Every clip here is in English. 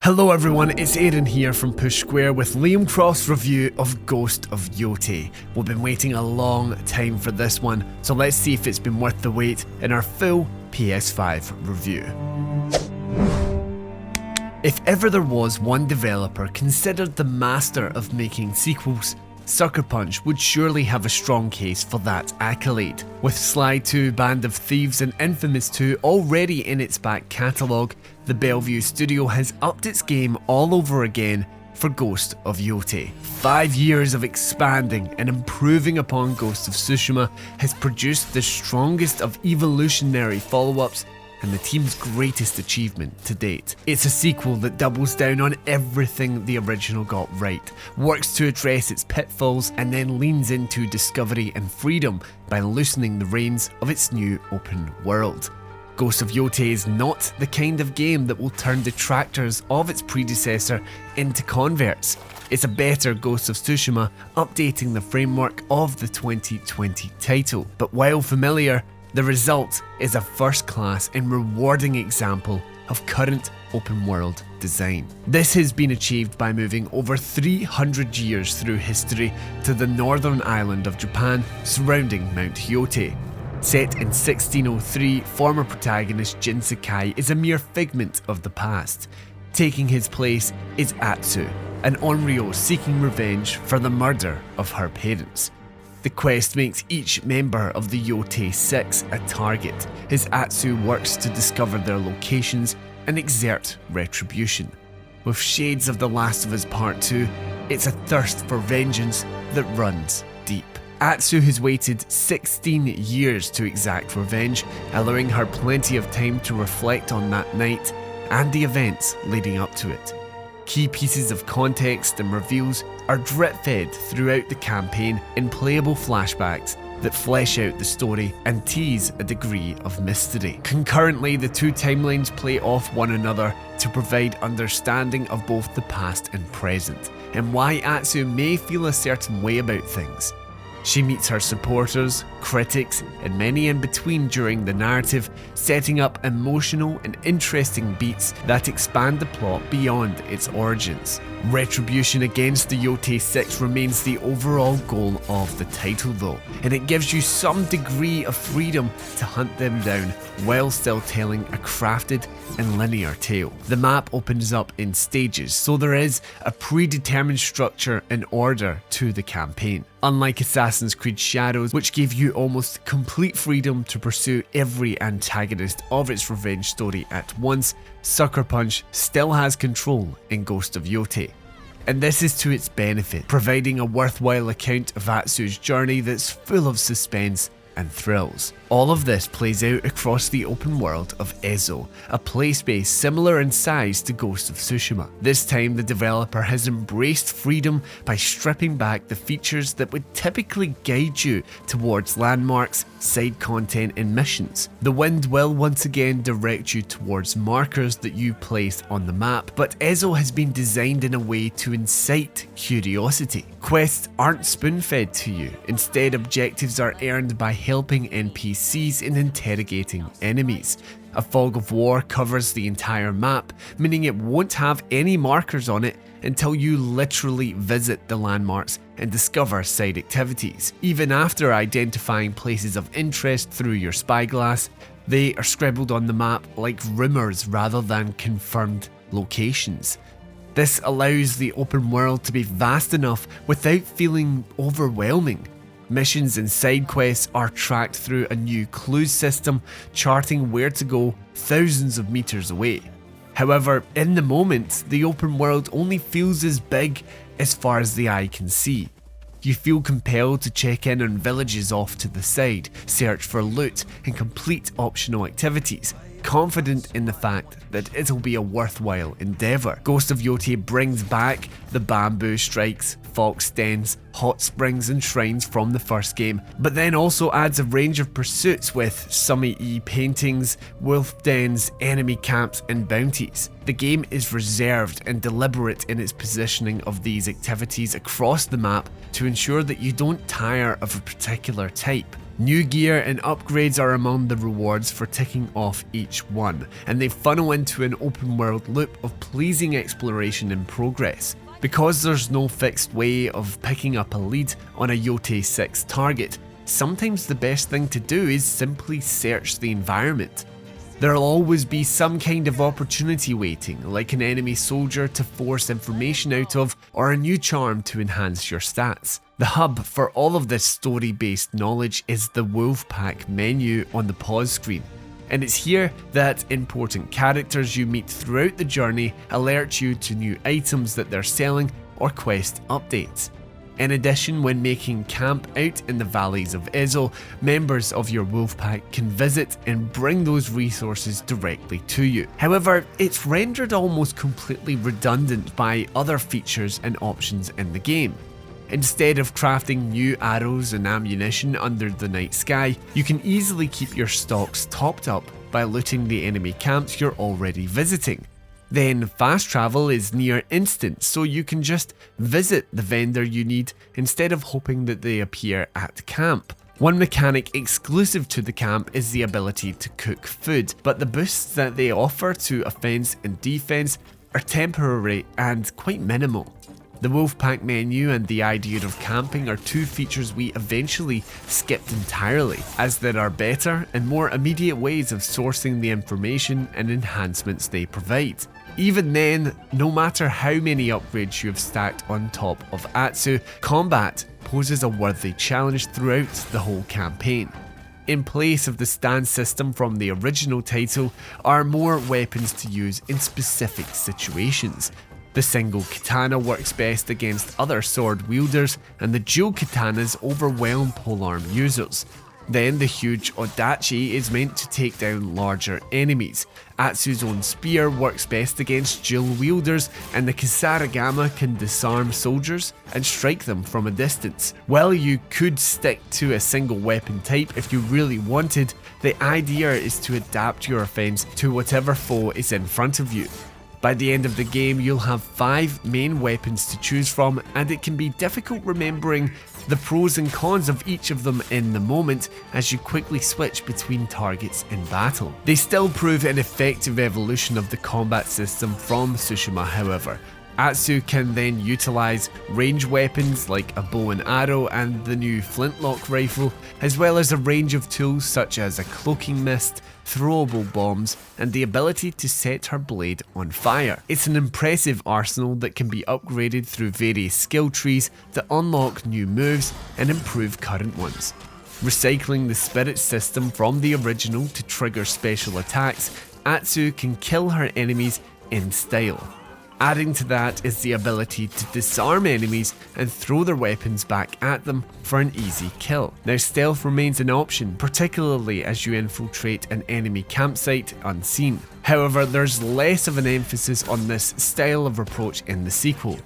Hello everyone, it's Aaron here from Push Square with Liam Croft's review of Ghost of Yotei. We've been waiting a long time for this one, so let's see if it's been worth the wait in our full PS5 review. If ever there was one developer considered the master of making sequels, Sucker Punch would surely have a strong case for that accolade. With Sly 2, Band of Thieves and Infamous 2 already in its back catalogue, the Bellevue studio has upped its game all over again for Ghost of Yotei. 5 years of expanding and improving upon Ghost of Tsushima has produced the strongest of evolutionary follow-ups and the team's greatest achievement to date. It's a sequel that doubles down on everything the original got right, works to address its pitfalls, and then leans into discovery and freedom by loosening the reins of its new open world. Ghost of Yotei is not the kind of game that will turn detractors of its predecessor into converts. It's a better Ghost of Tsushima, updating the framework of the 2020 title. But while familiar, the result is a first-class and rewarding example of current open-world design. This has been achieved by moving over 300 years through history to the northern island of Japan surrounding Mount Yotei. Set in 1603, former protagonist Jin Sakai is a mere figment of the past. Taking his place is Atsu, an Onryo seeking revenge for the murder of her parents. The quest makes each member of the Yotei 6 a target, as Atsu works to discover their locations and exert retribution. With shades of The Last of Us Part 2, it's a thirst for vengeance that runs deep. Atsu has waited 16 years to exact revenge, allowing her plenty of time to reflect on that night and the events leading up to it. Key pieces of context and reveals are drip-fed throughout the campaign in playable flashbacks that flesh out the story and tease a degree of mystery. Concurrently, the two timelines play off one another to provide understanding of both the past and present, and why Atsu may feel a certain way about things. She meets her supporters, critics, and many in between during the narrative, setting up emotional and interesting beats that expand the plot beyond its origins. Retribution against the Yotei 6 remains the overall goal of the title though, and it gives you some degree of freedom to hunt them down while still telling a crafted and linear tale. The map opens up in stages, so there is a predetermined structure and order to the campaign. Unlike Assassin's Creed Shadows, which gave you almost complete freedom to pursue every antagonist of its revenge story at once, Sucker Punch still has control in Ghost of Yotei. And this is to its benefit, providing a worthwhile account of Atsu's journey that's full of suspense and thrills. All of this plays out across the open world of Ezo, a play space similar in size to Ghost of Tsushima. This time the developer has embraced freedom by stripping back the features that would typically guide you towards landmarks, side content and missions. The wind will once again direct you towards markers that you place on the map, but Ezo has been designed in a way to incite curiosity. Quests aren't spoon-fed to you, instead objectives are earned by helping NPCs in interrogating enemies. A fog of war covers the entire map, meaning it won't have any markers on it until you literally visit the landmarks and discover side activities. Even after identifying places of interest through your spyglass, they are scribbled on the map like rumours rather than confirmed locations. This allows the open world to be vast enough without feeling overwhelming. Missions and side quests are tracked through a new clues system, charting where to go thousands of meters away. However, in the moment, the open world only feels as big as far as the eye can see. You feel compelled to check in on villages off to the side, search for loot, and complete optional activities, confident in the fact that it'll be a worthwhile endeavour. Ghost of Yotei brings back the bamboo strikes, fox dens, hot springs and shrines from the first game, but then also adds a range of pursuits with summit-y paintings, wolf dens, enemy camps and bounties. The game is reserved and deliberate in its positioning of these activities across the map to ensure that you don't tire of a particular type. New gear and upgrades are among the rewards for ticking off each one, and they funnel into an open world loop of pleasing exploration and progress. Because there's no fixed way of picking up a lead on a Yotei 6 target, sometimes the best thing to do is simply search the environment. There'll always be some kind of opportunity waiting, like an enemy soldier to force information out of, or a new charm to enhance your stats. The hub for all of this story-based knowledge is the Wolfpack menu on the pause screen, and it's here that important characters you meet throughout the journey alert you to new items that they're selling or quest updates. In addition, when making camp out in the valleys of Ezel, members of your Wolfpack can visit and bring those resources directly to you. However, it's rendered almost completely redundant by other features and options in the game. Instead of crafting new arrows and ammunition under the night sky, you can easily keep your stocks topped up by looting the enemy camps you're already visiting. Then fast travel is near instant, so you can just visit the vendor you need instead of hoping that they appear at camp. One mechanic exclusive to the camp is the ability to cook food, but the boosts that they offer to offense and defense are temporary and quite minimal. The Wolfpack menu and the idea of camping are two features we eventually skipped entirely, as there are better and more immediate ways of sourcing the information and enhancements they provide. Even then, no matter how many upgrades you have stacked on top of Atsu, combat poses a worthy challenge throughout the whole campaign. In place of the stand system from the original title are more weapons to use in specific situations. The single katana works best against other sword wielders, and the dual katanas overwhelm polearm users. Then the huge odachi is meant to take down larger enemies. Atsu's own spear works best against dual wielders, and the kasaragama can disarm soldiers and strike them from a distance. While you could stick to a single weapon type if you really wanted, the idea is to adapt your offense to whatever foe is in front of you. By the end of the game, you'll have 5 main weapons to choose from, and it can be difficult remembering the pros and cons of each of them in the moment as you quickly switch between targets in battle. They still prove an effective evolution of the combat system from Tsushima, however. Atsu can then utilise range weapons like a bow and arrow and the new flintlock rifle, as well as a range of tools such as a cloaking mist, throwable bombs, and the ability to set her blade on fire. It's an impressive arsenal that can be upgraded through various skill trees to unlock new moves and improve current ones. Recycling the spirit system from the original to trigger special attacks, Atsu can kill her enemies in style. Adding to that is the ability to disarm enemies and throw their weapons back at them for an easy kill. Now, stealth remains an option, particularly as you infiltrate an enemy campsite unseen. However, there's less of an emphasis on this style of approach in the sequel.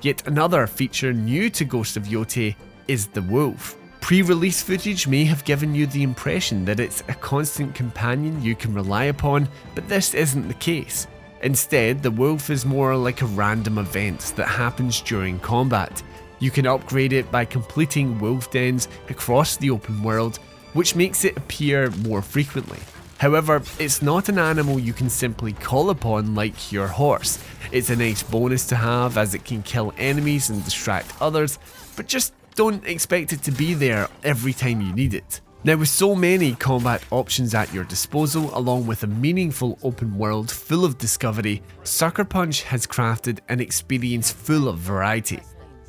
Yet another feature new to Ghost of Yotei is the wolf. Pre-release footage may have given you the impression that it's a constant companion you can rely upon, but this isn't the case. Instead, the wolf is more like a random event that happens during combat. You can upgrade it by completing wolf dens across the open world, which makes it appear more frequently. However, it's not an animal you can simply call upon like your horse. It's a nice bonus to have as it can kill enemies and distract others, but just don't expect it to be there every time you need it. Now, with so many combat options at your disposal, along with a meaningful open world full of discovery, Sucker Punch has crafted an experience full of variety.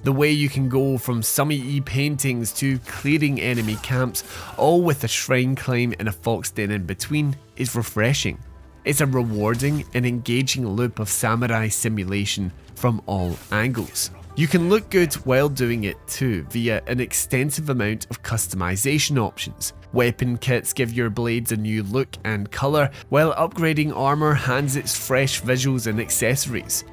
The way you can go from summit-y paintings to clearing enemy camps, all with a shrine climb and a fox den in between, is refreshing. It's a rewarding and engaging loop of samurai simulation from all angles. You can look good while doing it too via an extensive amount of customization options. Weapon kits give your blades a new look and colour, while upgrading armour hands its fresh visuals and accessories.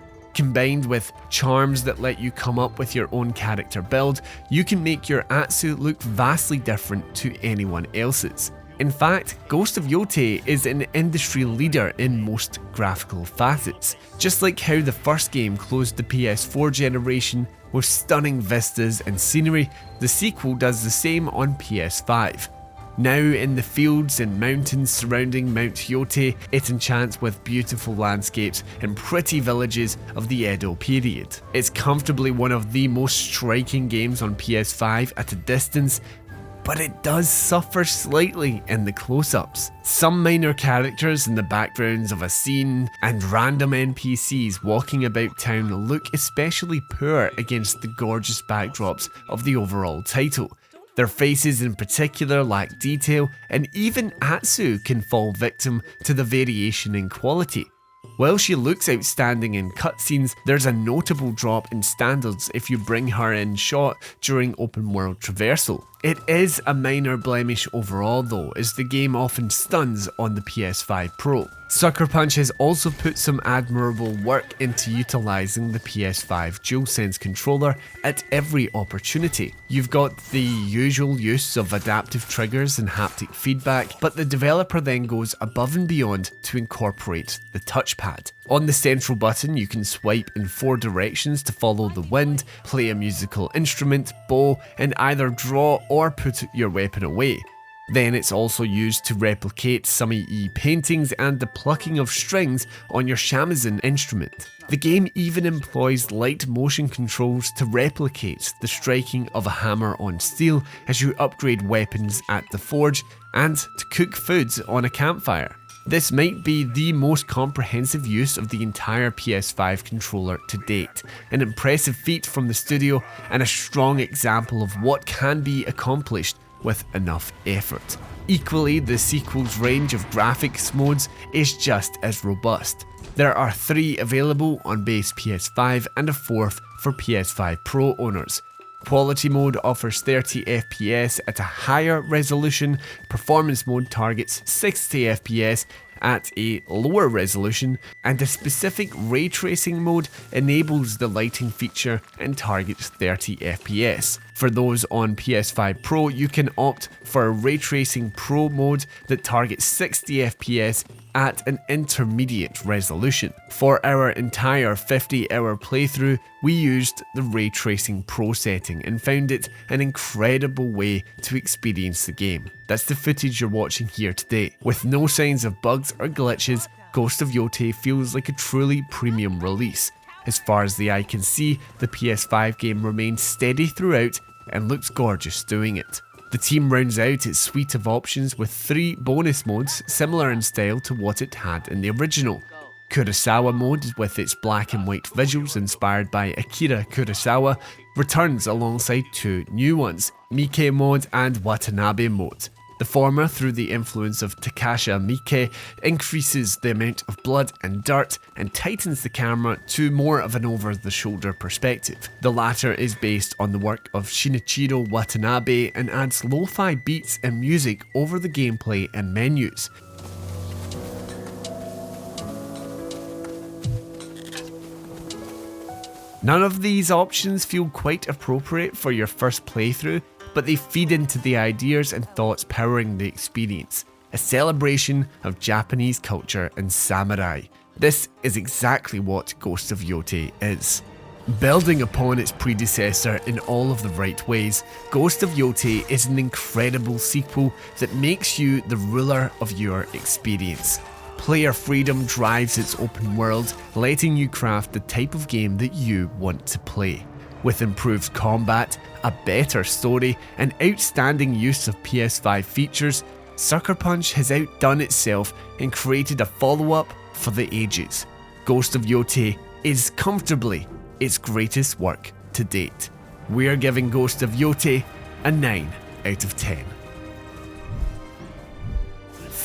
Combined with charms that let you come up with your own character build, you can make your Atsu look vastly different to anyone else's. In fact, Ghost of Yotei is an industry leader in most graphical facets. Just like how the first game closed the PS4 generation with stunning vistas and scenery, the sequel does the same on PS5. Now in the fields and mountains surrounding Mount Yotei, it enchants with beautiful landscapes and pretty villages of the Edo period. It's comfortably one of the most striking games on PS5 at a distance, but it does suffer slightly in the close-ups. Some minor characters in the backgrounds of a scene and random NPCs walking about town look especially poor against the gorgeous backdrops of the overall title. Their faces in particular lack detail, and even Atsu can fall victim to the variation in quality. While she looks outstanding in cutscenes, there's a notable drop in standards if you bring her in shot during open world traversal. It is a minor blemish overall though, as the game often stuns on the PS5 Pro. Sucker Punch has also put some admirable work into utilising the PS5 DualSense controller at every opportunity. You've got the usual use of adaptive triggers and haptic feedback, but the developer then goes above and beyond to incorporate the touchpad. On the central button, you can swipe in 4 directions to follow the wind, play a musical instrument, bow, and either draw or put your weapon away. Then it's also used to replicate some EE paintings and the plucking of strings on your shamisen instrument. The game even employs light motion controls to replicate the striking of a hammer on steel as you upgrade weapons at the forge and to cook foods on a campfire. This might be the most comprehensive use of the entire PS5 controller to date, an impressive feat from the studio and a strong example of what can be accomplished with enough effort. Equally, the sequel's range of graphics modes is just as robust. There are 3 available on base PS5 and a 4th for PS5 Pro owners. Quality mode offers 30 FPS at a higher resolution, performance mode targets 60 FPS at a lower resolution, and a specific ray tracing mode enables the lighting feature and targets 30 FPS. For those on PS5 Pro, you can opt for a ray tracing Pro mode that targets 60 FPS at an intermediate resolution. For our entire 50-hour playthrough, we used the Ray Tracing Pro setting and found it an incredible way to experience the game. That's the footage you're watching here today. With no signs of bugs or glitches, Ghost of Yotei feels like a truly premium release. As far as the eye can see, the PS5 game remains steady throughout and looks gorgeous doing it. The team rounds out its suite of options with 3 bonus modes similar in style to what it had in the original. Kurosawa mode, with its black and white visuals inspired by Akira Kurosawa, returns alongside 2 new ones, Miike mode and Watanabe mode. The former, through the influence of Takasha Miike, increases the amount of blood and dirt and tightens the camera to more of an over-the-shoulder perspective. The latter is based on the work of Shinichiro Watanabe and adds lo-fi beats and music over the gameplay and menus. None of these options feel quite appropriate for your first playthrough, but they feed into the ideas and thoughts powering the experience. A celebration of Japanese culture and samurai. This is exactly what Ghost of Yotei is. Building upon its predecessor in all of the right ways, Ghost of Yotei is an incredible sequel that makes you the ruler of your experience. Player freedom drives its open world, letting you craft the type of game that you want to play. With improved combat, a better story, and outstanding use of PS5 features, Sucker Punch has outdone itself and created a follow-up for the ages. Ghost of Yotei is comfortably its greatest work to date. We're giving Ghost of Yotei a 9 out of 10.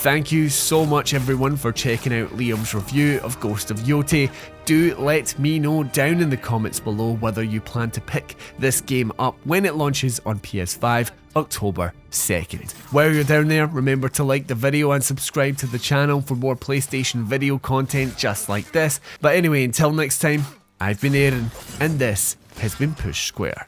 Thank you so much everyone for checking out Liam's review of Ghost of Yotei. Do let me know down in the comments below whether you plan to pick this game up when it launches on PS5 October 2nd. While you're down there, remember to like the video and subscribe to the channel for more PlayStation video content just like this. But anyway, until next time, I've been Aaron, and this has been Push Square.